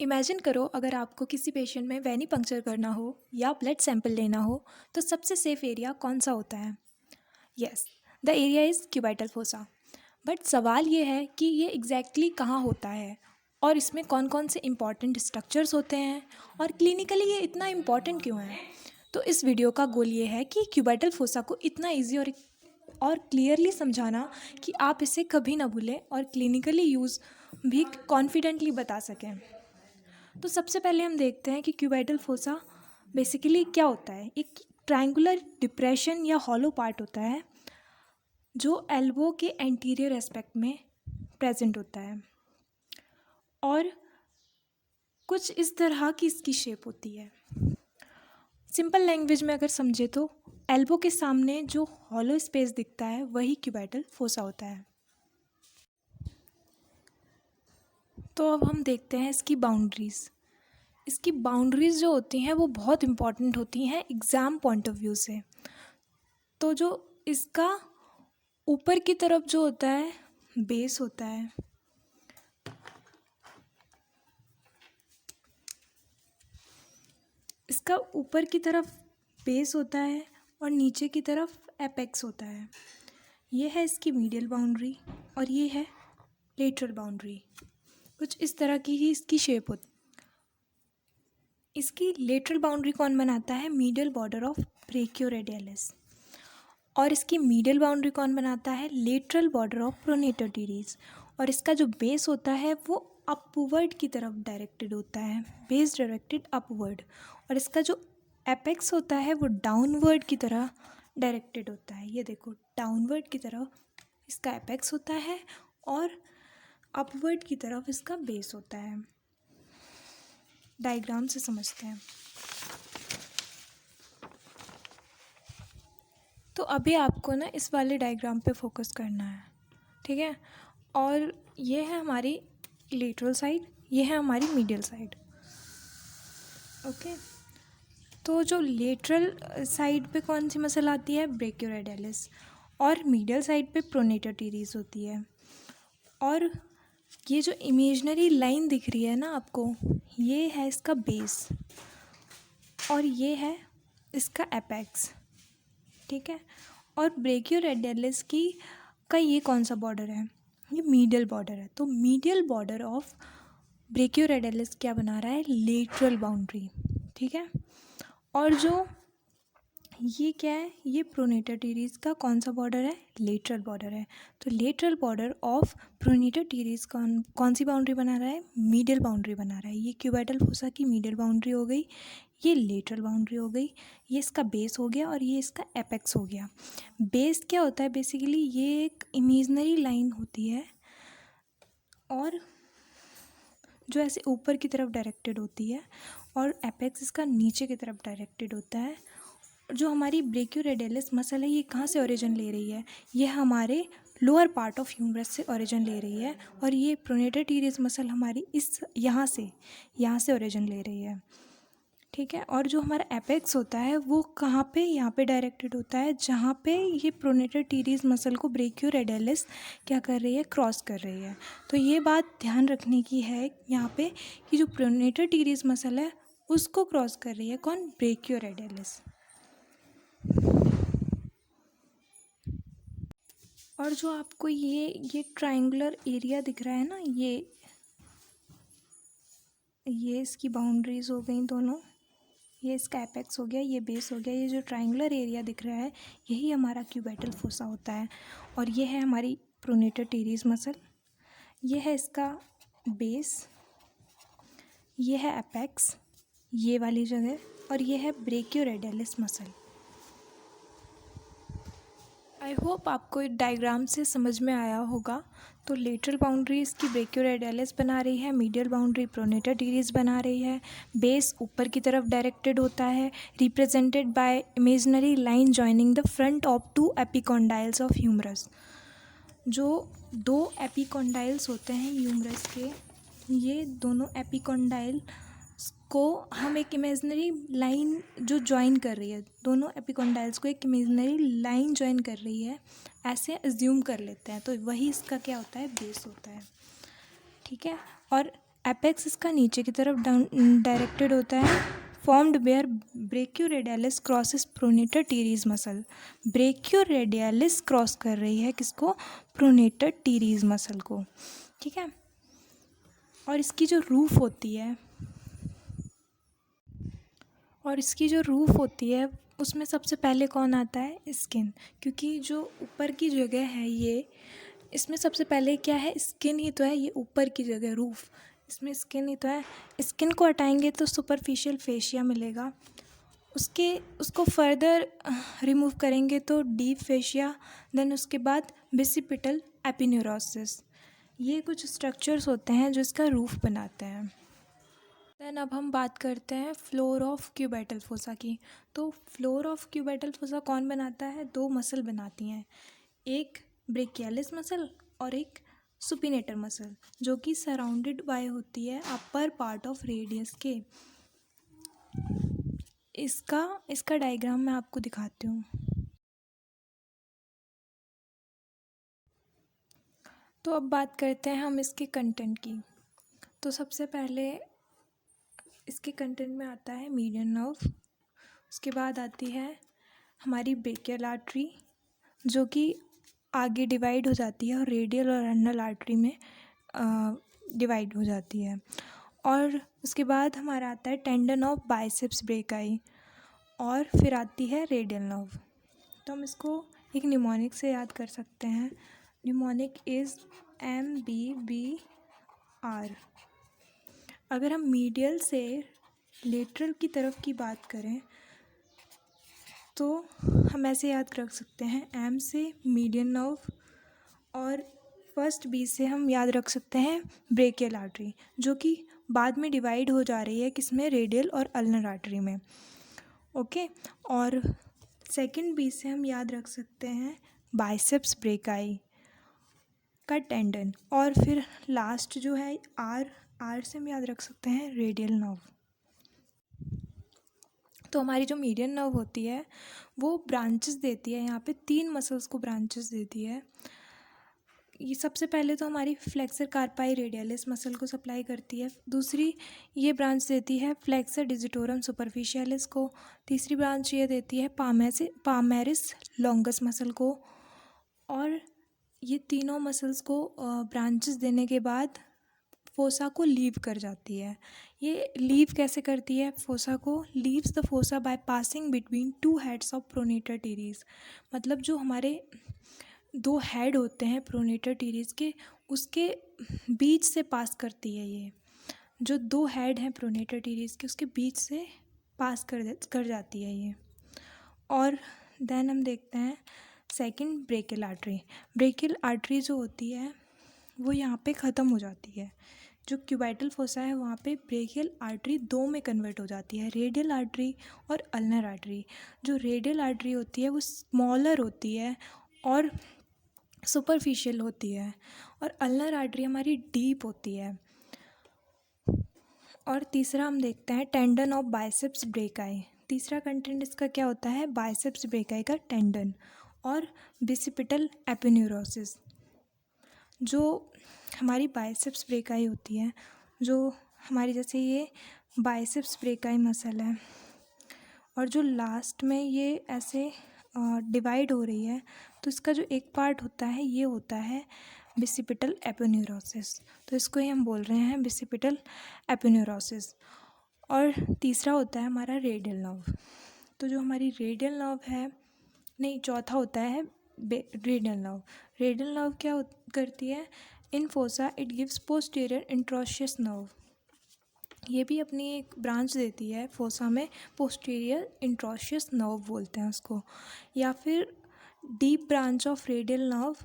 Imagine करो अगर आपको किसी पेशेंट में वेनी पंक्चर करना हो या ब्लड सैंपल लेना हो तो सबसे सेफ एरिया कौन सा होता है। Yes, the area is cubital fossa. But सवाल ये है कि ये एग्जैक्टली कहाँ होता है और इसमें कौन कौन से इम्पॉर्टेंट स्ट्रक्चर्स होते हैं और क्लिनिकली ये इतना इम्पॉर्टेंट क्यों है। तो इस वीडियो का गोल ये है कि क्यूबाइटल फोसा को इतना ईजी और क्लियरली समझाना कि आप इसे कभी ना भूलें और क्लिनिकली यूज़ भी कॉन्फिडेंटली बता सकें। तो सबसे पहले हम देखते हैं कि क्यूबाइटल फोसा बेसिकली क्या होता है। एक ट्रायंगुलर डिप्रेशन या हॉलो पार्ट होता है जो एल्बो के एंटीरियर एस्पेक्ट में प्रेजेंट होता है और कुछ इस तरह की इसकी शेप होती है। सिंपल लैंग्वेज में अगर समझे तो एल्बो के सामने जो हॉलो स्पेस दिखता है वही क्यूबाइटल फोसा होता है। तो अब हम देखते हैं इसकी बाउंड्रीज़। इसकी बाउंड्रीज़ जो होती हैं वो बहुत इम्पॉर्टेंट होती हैं एग्ज़ाम पॉइंट ऑफ व्यू से। तो जो इसका ऊपर की तरफ जो होता है बेस होता है, इसका ऊपर की तरफ बेस होता है और नीचे की तरफ एपेक्स होता है। ये है इसकी मीडियल बाउंड्री और ये है लेटरल बाउंड्री। कुछ इस तरह की ही इसकी शेप होती है। इसकी लेटरल बाउंड्री कौन बनाता है? Medial border of ब्रेकियोरेडियलिस। और इसकी मीडियल बाउंड्री कौन बनाता है? Lateral border of pronator teres. और इसका जो बेस होता है वो अपवर्ड की तरफ डायरेक्टेड होता है, बेस डायरेक्टेड अपवर्ड। और इसका जो एपेक्स होता है वो डाउनवर्ड की तरह डायरेक्टेड होता है। ये देखो, डाउनवर्ड की तरफ इसका एपेक्स होता है और अपवर्ड की तरफ इसका बेस होता है। डायग्राम से समझते हैं। तो अभी आपको ना इस वाले डायग्राम पे फोकस करना है, ठीक है। और ये है हमारी लेटरल साइड, ये है हमारी मीडियल साइड, ओके। तो जो लेटरल साइड पे कौन सी मसल आती है? ब्रेकियोरेडियलिस। और मीडियल साइड पे प्रोनेटर टीरीज होती है। और ये जो इमेजिनरी लाइन दिख रही है ना आपको, ये है इसका बेस और ये है इसका एपेक्स, ठीक है। और ब्रेकियोरेडियलिस का ये कौन सा बॉर्डर है? ये मीडियल बॉर्डर है। तो मीडियल बॉर्डर ऑफ ब्रेकियोरेडियलिस क्या बना रहा है? लेटरल बाउंड्री, ठीक है। और जो ये क्या है? ये प्रोनेटर टीरीज का कौन सा बॉर्डर है? लेटरल बॉर्डर है। तो lateral border of pronator teres कौन सी बाउंड्री बना रहा है? मीडियल बाउंड्री बना रहा है। ये क्यूबाइटल फोसा की मीडियल बाउंड्री हो गई, ये लेटरल बाउंड्री हो गई, ये इसका बेस हो गया और ये इसका एपेक्स हो गया। बेस क्या होता है? बेसिकली ये एक इमेजिनरी लाइन होती है और जो ऐसे ऊपर की तरफ डायरेक्टेड होती है और एपेक्स इसका नीचे की तरफ डायरेक्टेड होता है। जो हमारी ब्रेकियोरेडियलिस मसल है ये कहाँ से ओरिजिन ले रही है? ये हमारे लोअर पार्ट ऑफ ह्यूमरस से ओरिजिन ले रही है और ये प्रोनेटर टीरीज मसल हमारी इस यहाँ से ओरिजिन ले रही है, ठीक है। और जो हमारा एपेक्स होता है वो कहाँ पे? यहाँ पे डायरेक्टेड होता है जहाँ पे ये प्रोनेटर टीरीज मसल को ब्रेकियोरेडियलिस क्या कर रही है? क्रॉस कर रही है। तो ये बात ध्यान रखने की है यहाँ पे कि जो प्रोनेटर टीरीज मसल है उसको क्रॉस कर रही है कौन? ब्रेकियोरेडियलिस। और जो आपको ये ट्रायंगुलर एरिया दिख रहा है ना, ये इसकी बाउंड्रीज हो गई दोनों। ये इसका एपेक्स हो गया, ये बेस हो गया। ये जो ट्रायंगुलर एरिया दिख रहा है यही हमारा क्यूबाइटल फोसा होता है। और ये है हमारी प्रोनेटर टीरीज मसल, ये है इसका बेस, ये है एपेक्स, ये वाली जगह, और ये है ब्रेकियोरेडियलिस मसल। आई होप आपको डायग्राम से समझ में आया होगा। तो लेटरल बाउंड्री इसकी ब्रेकियोरेडियलिस बना रही है, मीडियल बाउंड्री प्रोनेटर टीरीज बना रही है, बेस ऊपर की तरफ डायरेक्टेड होता है, represented by imaginary line joining the front of two epicondyles of humerus. जो दो एपिकॉन्डाइल्स होते हैं ह्यूमरस के, ये दोनों एपिकॉन्डाइल को हम एक इमेजिनरी लाइन जो ज्वाइन कर रही है, दोनों एपिकॉन्डाइल्स को एक इमेजिनरी लाइन ज्वाइन कर रही है, ऐसे अज्यूम कर लेते हैं। तो वही इसका क्या होता है? बेस होता है, ठीक है। और एपेक्स इसका नीचे की तरफ डायरेक्टेड होता है, formed where brachioradialis crosses pronator teres muscle. Brachioradialis cross कर रही है किसको? प्रोनेटर टीरीज मसल को, ठीक है। और इसकी जो रूफ होती है उसमें सबसे पहले कौन आता है? स्किन, क्योंकि जो ऊपर की जगह है ये, इसमें सबसे पहले क्या है? स्किन ही तो है, ये ऊपर की जगह रूफ, इसमें स्किन ही तो है। स्किन को हटाएंगे तो सुपरफिशियल फेशिया मिलेगा, उसको फर्दर रिमूव करेंगे तो डीप फेशिया, देन उसके बाद बिसिपिटल एपिन्यूरोसिस। ये कुछ स्ट्रक्चर्स होते हैं जो इसका रूफ बनाते हैं। देन अब हम बात करते हैं फ्लोर ऑफ क्यूबाइटल फोसा की। तो फ्लोर ऑफ क्यूबाइटल फोसा कौन बनाता है? दो मसल बनाती हैं, एक ब्रेकियालिस मसल और एक सुपिनेटर मसल, जो कि सराउंडेड बाय होती है अपर पार्ट ऑफ रेडियस के। इसका डायग्राम मैं आपको दिखाती हूँ। तो अब बात करते हैं हम इसके कंटेंट की। तो सबसे पहले इसके कंटेंट में आता है मीडियन नर्व, उसके बाद आती है हमारी ब्रेकियल आर्टरी, जो कि आगे डिवाइड हो जाती है और रेडियल और अल्नर आर्टरी में डिवाइड हो जाती है। और उसके बाद हमारा आता है टेंडन ऑफ बाइसेप्स ब्रेकाई, और फिर आती है रेडियल नर्व। तो हम इसको एक निमोनिक से याद कर सकते हैं। Mnemonic is MBBR। अगर हम मीडियल से लेटरल की तरफ की बात करें तो हम ऐसे याद रख सकते हैं, M से मीडियन नर्व, और फर्स्ट B से हम याद रख सकते हैं ब्रेकियल आर्टरी, जो कि बाद में डिवाइड हो जा रही है किसमें? रेडियल और अल्नर आर्टरी में, ओके। और सेकंड B से हम याद रख सकते हैं बाइसेप्स ब्रेकाई का टेंडन, और फिर लास्ट जो है R से हम याद रख सकते हैं रेडियल नर्व। तो हमारी जो मीडियन नर्व होती है वो ब्रांचेस देती है, यहाँ पे 3 मसल्स को ब्रांचेस देती है। ये सबसे पहले तो हमारी फ्लेक्सर कार्पाई रेडियलिस मसल को सप्लाई करती है, दूसरी ये ब्रांच देती है फ्लेक्सर डिजिटोरम सुपरफिशियलिस को, तीसरी ब्रांच ये देती है पामेरिस लॉन्गस मसल को। और ये तीनों मसल्स को ब्रांचेस देने के बाद फोसा को लीव कर जाती है। ये लीव कैसे करती है? फोसा को leaves the fossa by passing between 2 heads of pronator teres. मतलब जो हमारे 2 हेड होते हैं प्रोनेटर टीरीज के, उसके बीच से पास करती है। ये जो 2 हेड हैं प्रोनेटर टीरीज के, उसके बीच से पास कर जाती है ये। और देन हम देखते हैं second brachial artery. Brachial artery जो होती है वो यहाँ पे ख़त्म हो जाती है। जो क्यूबाइटल फोसा है वहाँ पे ब्रेकियल आर्टरी 2 में कन्वर्ट हो जाती है, रेडियल आर्टरी और अल्नर आर्टरी। जो रेडियल आर्टरी होती है वो स्मॉलर होती है और सुपरफिशियल होती है, और अल्नर आर्टरी हमारी डीप होती है। और तीसरा हम देखते हैं टेंडन ऑफ बाइसेप्स ब्रेकाई। तीसरा कंटेंट इसका क्या होता है? बाइसेप्स ब्रेकाई का टेंडन और बिसिपिटल एपिन्यूरोसिस। जो हमारी बाइसेप्स ब्रेकाई होती है, जो हमारी जैसे ये बाइसेप्स ब्रेकाई मसल है, और जो लास्ट में ये ऐसे डिवाइड हो रही है, तो इसका जो एक पार्ट होता है ये होता है बिसिपिटल एपिन्यूरोसिस। तो इसको ही हम बोल रहे हैं बिसिपिटल एपिन्यूरोसिस। और तीसरा होता है हमारा रेडियल नर्व। तो जो हमारी रेडियल नर्व है, नहीं, चौथा होता है रेडियल नर्व। रेडियल नर्व क्या करती है? In fossa it gives posterior interosseous nerve. ये भी अपनी एक ब्रांच देती है फोसा में, पोस्टीरियर इंट्रोशियस नर्व बोलते हैं उसको, या फिर deep branch of radial nerve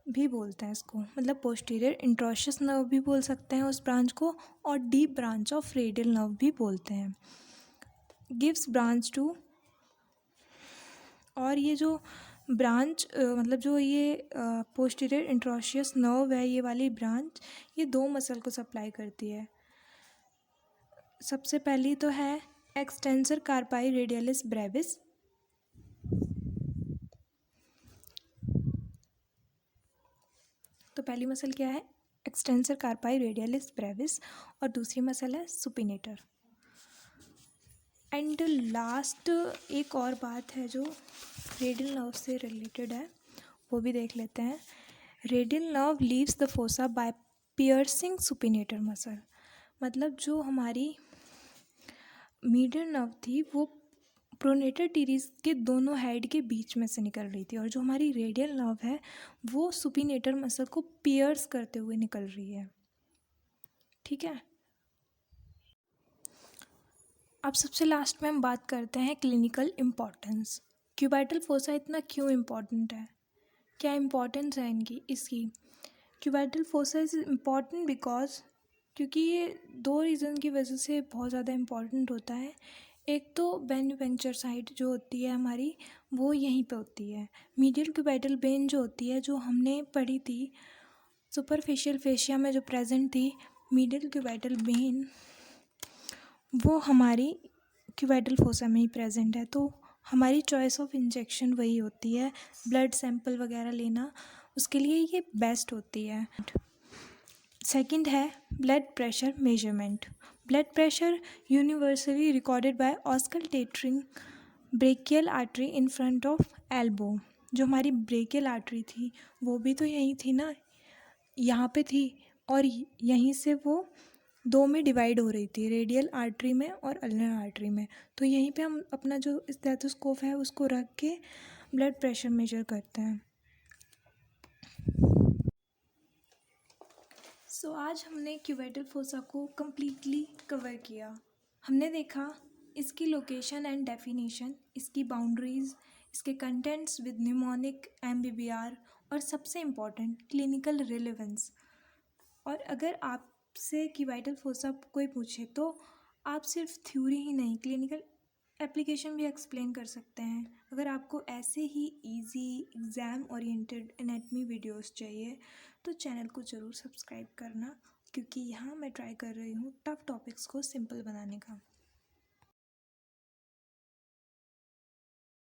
भी बोलते हैं इसको। मतलब पोस्टीरियर इंट्रोशियस नर्व भी बोल सकते हैं उस ब्रांच को, और deep branch of radial nerve भी बोलते हैं। गिव्स ब्रांच टू, और ये जो ब्रांच मतलब जो ये पोस्टीरियर इंट्रोशियस नर्व है, ये वाली ब्रांच ये 2 मसल को सप्लाई करती है। सबसे पहली तो है एक्सटेंसर कार्पाई रेडियलिस ब्रेविस, तो पहली मसल क्या है? एक्सटेंसर कार्पाई रेडियलिस ब्रेविस और दूसरी मसल है सुपिनेटर। एंड लास्ट एक और बात है जो रेडियल नर्व से रिलेटेड है, वो भी देख लेते हैं। Radial nerve leaves the fossa by piercing supinator muscle. मतलब जो हमारी मीडियल नर्व थी वो प्रोनेटर टीरीज के दोनों हेड के बीच में से निकल रही थी, और जो हमारी रेडियल नर्व है वो सुपिनेटर मसल को पियर्स करते हुए निकल रही है। ठीक है, अब सबसे लास्ट में हम बात करते हैं क्लिनिकल इम्पॉर्टेंस। क्यूबाइटल फोसा इतना क्यों इम्पॉर्टेंट है, क्या इम्पॉर्टेंस है इसकी। Cubital fossa is important because, क्योंकि ये दो रीज़न की वजह से बहुत ज़्यादा इम्पॉर्टेंट होता है। एक तो वेन्यूवेंचर साइट जो होती है हमारी वो यहीं पे होती है। मीडियल क्यूबाइटल वेन जो होती है, जो हमने पढ़ी थी सुपरफिशियल फेशिया में जो प्रेजेंट थी, मीडियल क्यूबाइटल वेन वो हमारी क्यूबाइटल फोसा में ही प्रेजेंट है। तो हमारी चॉइस ऑफ इंजेक्शन वही होती है, ब्लड सैंपल वगैरह लेना उसके लिए ये बेस्ट होती है। सेकंड है blood pressure measurement. Blood pressure universally recorded by auscultating brachial artery in front of elbow. जो हमारी ब्रेकियल आर्टरी थी वो भी तो यहीं थी ना, यहाँ पे थी, और यहीं से वो दो में डिवाइड हो रही थी, रेडियल आर्टरी में और अल्नर आर्टरी में। तो यहीं पे हम अपना जो स्टेथोस्कोप है उसको रख के ब्लड प्रेशर मेजर करते हैं। सो आज हमने क्यूबाइटल फोसा को कम्प्लीटली कवर किया। हमने देखा इसकी लोकेशन एंड डेफिनेशन, इसकी बाउंड्रीज, इसके कंटेंट्स विद न्यूमोनिक, एमबीबीआर, और सबसे इम्पॉर्टेंट क्लिनिकल रिलेवेंस। और अगर आपसे क्यूबाइटल फोसा कोई पूछे तो आप सिर्फ थ्योरी ही नहीं, क्लिनिकल एप्लीकेशन भी एक्सप्लेन कर सकते हैं। अगर आपको ऐसे ही easy exam oriented anatomy videos चाहिए तो चैनल को ज़रूर सब्सक्राइब करना, क्योंकि यहाँ मैं ट्राई कर रही हूँ टफ टॉपिक्स को सिंपल बनाने का।